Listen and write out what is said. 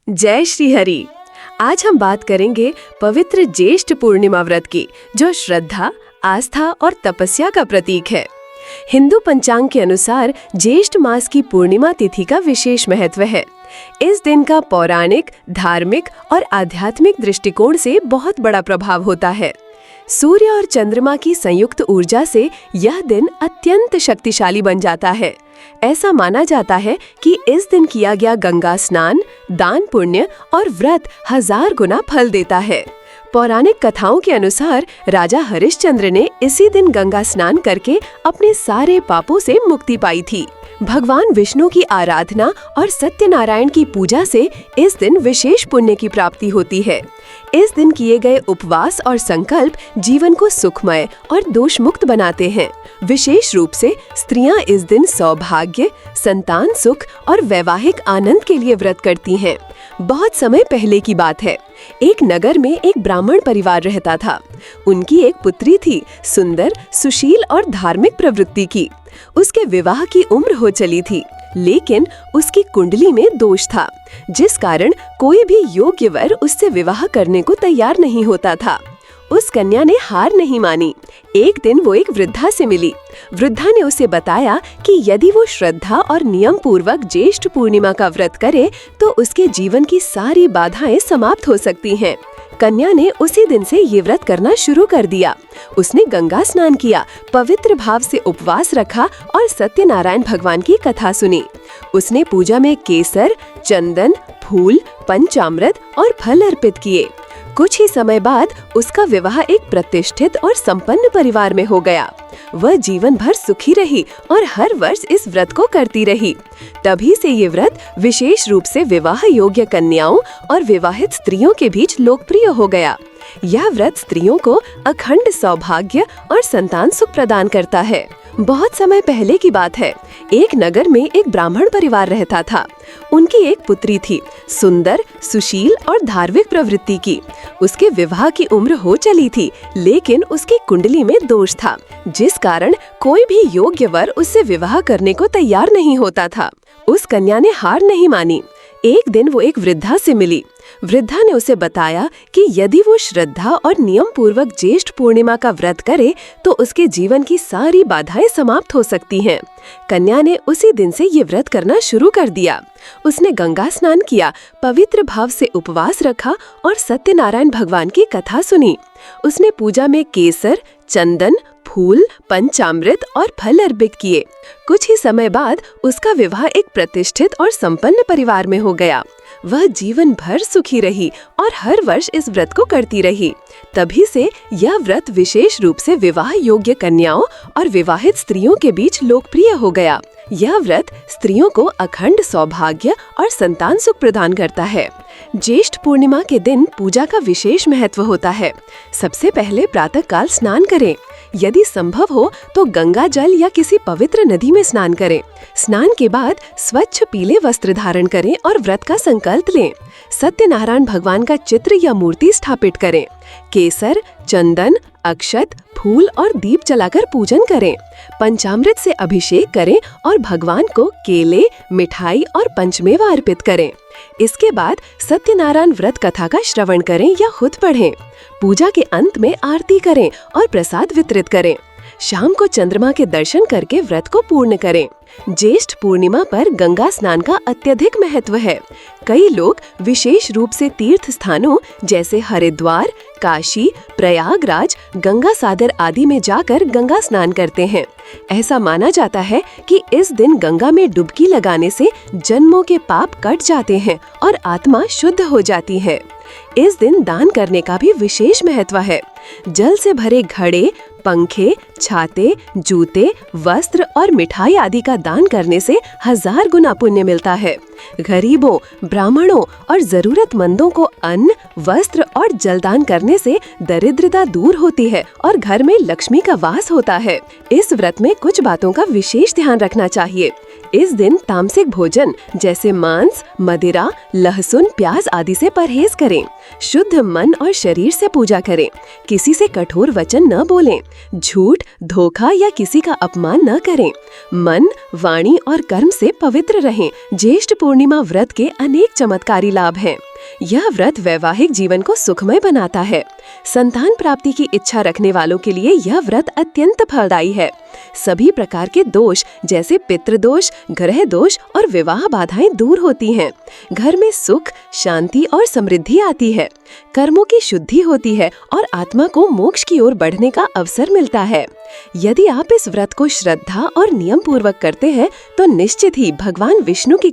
जय श्री हरि। आज हम बात करेंगे पवित्र ज्येष्ठ पूर्णिमा व्रत की, जो श्रद्धा, आस्था और तपस्या का प्रतीक है। हिंदू पंचांग के अनुसार ज्येष्ठ मास की पूर्णिमा तिथि का विशेष महत्व है। इस दिन का पौराणिक, धार्मिक और आध्यात्मिक दृष्टिकोण से बहुत बड़ा प्रभाव होता है। सूर्य और चंद्रमा की संयुक्त ऊर्जा से यह दिन अत्यंत शक्तिशाली बन जाता है। ऐसा माना जाता है कि इस दिन किया गया गंगा स्नान, दान पुण्य और व्रत 1000 गुना फल देता है। पौराणिक कथाओं के अनुसार राजा हरिश्चंद्र ने इसी दिन गंगा स्नान करके अपने सारे पापों से मुक्ति पाई थी। भगवान विष्णु की आराधना और सत्यनारायण की पूजा से इस दिन विशेष पुण्य की प्राप्ति होती है। इस दिन किए गए उपवास और संकल्प जीवन को सुखमय और दोष मुक्त बनाते हैं। विशेष रूप से स्त्रियां इस दिन सौभाग्य, संतान सुख और वैवाहिक आनंद के लिए व्रत करती हैं। बहुत समय पहले की बात है। एक नगर में एक ब्राह्मण परिवार रहता था। उनकी एक पुत्री थी, सुंदर, सुशील और धार्मिक प्रवृत्ति की। उसके विवाह की उम्र हो चली थी, लेकिन उसकी कुंडली में दोष था, जिस कारण कोई भी योग्य वर उससे विवाह करने को तैयार नहीं होता था। उस कन्या ने हार नहीं मानी। एक दिन वो एक वृद्धा से मिली। वृद्धा ने उसे बताया कि यदि वो श्रद्धा और नियम पूर्वक ज्येष्ठ पूर्णिमा का व्रत करे तो उसके जीवन की सारी बाधाएं समाप्त हो सकती हैं। कन्या ने उसी दिन से ये व्रत करना शुरू कर दिया। उसने गंगा स्नान किया, पवित्र भाव से उपवास रखा और सत्यनारायण भगवान की कथा सुनी। उसने पूजा में केसर, चंदन, फूल, पंचामृत और फल अर्पित किए। कुछ ही समय बाद उसका विवाह एक प्रतिष्ठित और संपन्न परिवार में हो गया। वह जीवन भर सुखी रही और हर वर्ष इस व्रत को करती रही। तभी से ये व्रत विशेष रूप से विवाह योग्य कन्याओं और विवाहित स्त्रियों के बीच लोकप्रिय हो गया। यह व्रत स्त्रियों को अखंड सौभाग्य और संतान सुख प्रदान करता है। बहुत समय पहले की बात है। एक नगर में एक ब्राह्मण परिवार रहता था। उनकी एक पुत्री थी, सुंदर, सुशील और धार्मिक प्रवृत्ति की। उसके विवाह की उम्र हो चली थी, लेकिन उसकी कुंडली में दोष था, जिस कारण कोई भी योग्य वर उससे विवाह करने को तैयार नहीं होता था। उस कन्या ने हार नहीं मानी। एक दिन वो एक वृद्धा से मिली। वृद्धा ने उसे बताया कि यदि वो श्रद्धा और नियम पूर्वक ज्येष्ठ पूर्णिमा का व्रत करे तो उसके जीवन की सारी बाधाएं समाप्त हो सकती हैं। कन्या ने उसी दिन से ये व्रत करना शुरू कर दिया। उसने गंगा स्नान किया, पवित्र भाव से उपवास रखा और सत्यनारायण भगवान की कथा सुनी। उसने पूजा में केसर, चंदन, फूल, पंचामृत और फल अर्पित किए। कुछ ही समय बाद उसका विवाह एक प्रतिष्ठित और संपन्न परिवार में हो गया। वह जीवन भर सुखी रही और हर वर्ष इस व्रत को करती रही। तभी से यह व्रत विशेष रूप से विवाह योग्य कन्याओं और विवाहित स्त्रियों के बीच लोकप्रिय हो गया। यह व्रत स्त्रियों को अखंड सौभाग्य और संतान सुख प्रदान करता है। ज्येष्ठ पूर्णिमा के दिन पूजा का विशेष महत्व होता है। सबसे पहले प्रातः काल स्नान करें। यदि संभव हो तो गंगा जल या किसी पवित्र नदी में स्नान करें। स्नान के बाद स्वच्छ पीले वस्त्र धारण करें और व्रत का संकल्प लें। सत्यनारायण भगवान का चित्र या मूर्ति स्थापित करें। केसर, चंदन, अक्षत, फूल और दीप जलाकर पूजन करें। पंचामृत से अभिषेक करें और भगवान को केले, मिठाई और पंचमेवा अर्पित करें। इसके बाद सत्यनारायण व्रत कथा का श्रवण करें या खुद पढ़ें। पूजा के अंत में आरती करें और प्रसाद वितरित करें। शाम को चंद्रमा के दर्शन करके व्रत को पूर्ण करें। ज्येष्ठ पूर्णिमा पर गंगा स्नान का अत्यधिक महत्व है। कई लोग विशेष रूप से तीर्थ स्थानों जैसे हरिद्वार, काशी, प्रयागराज, गंगा सागर आदि में जाकर गंगा स्नान करते हैं। ऐसा माना जाता है कि इस दिन गंगा में डुबकी लगाने से जन्मों के पाप कट जाते हैं और आत्मा शुद्ध हो जाती है। इस दिन दान करने का भी विशेष महत्व है। जल से भरे घड़े, पंखे, छाते, जूते, वस्त्र और मिठाई आदि का दान करने से 1000 गुना पुण्य मिलता है। गरीबों, ब्राह्मणों और जरूरतमंदों को अन्न, वस्त्र और जलदान करने से दरिद्रता दूर होती है और घर में लक्ष्मी का वास होता है। इस व्रत में कुछ बातों का विशेष ध्यान रखना चाहिए। इस दिन तामसिक भोजन जैसे मांस, मदिरा, लहसुन, प्याज आदि से परहेज करें। शुद्ध मन और शरीर से पूजा करें। किसी से कठोर वचन न बोलें। झूठ, धोखा या किसी का अपमान न करें। मन, वाणी और कर्म से पवित्र रहें। ज्येष्ठ पूर्णिमा व्रत के अनेक चमत्कारी लाभ हैं। यह व्रत वैवाहिक जीवन को सुखमय बनाता है। संतान प्राप्ति की इच्छा रखने वालों के लिए यह व्रत अत्यंत फलदायी है। सभी प्रकार के दोष जैसे पितृदोष, ग्रह दोष और विवाह बाधाएं दूर होती हैं। घर में सुख, शांति और समृद्धि आती है। कर्मों की शुद्धि होती है और आत्मा को मोक्ष की ओर बढ़ने का अवसर मिलता है। यदि आप इस व्रत को श्रद्धा और नियम पूर्वक करते हैं तो निश्चित ही भगवान विष्णु की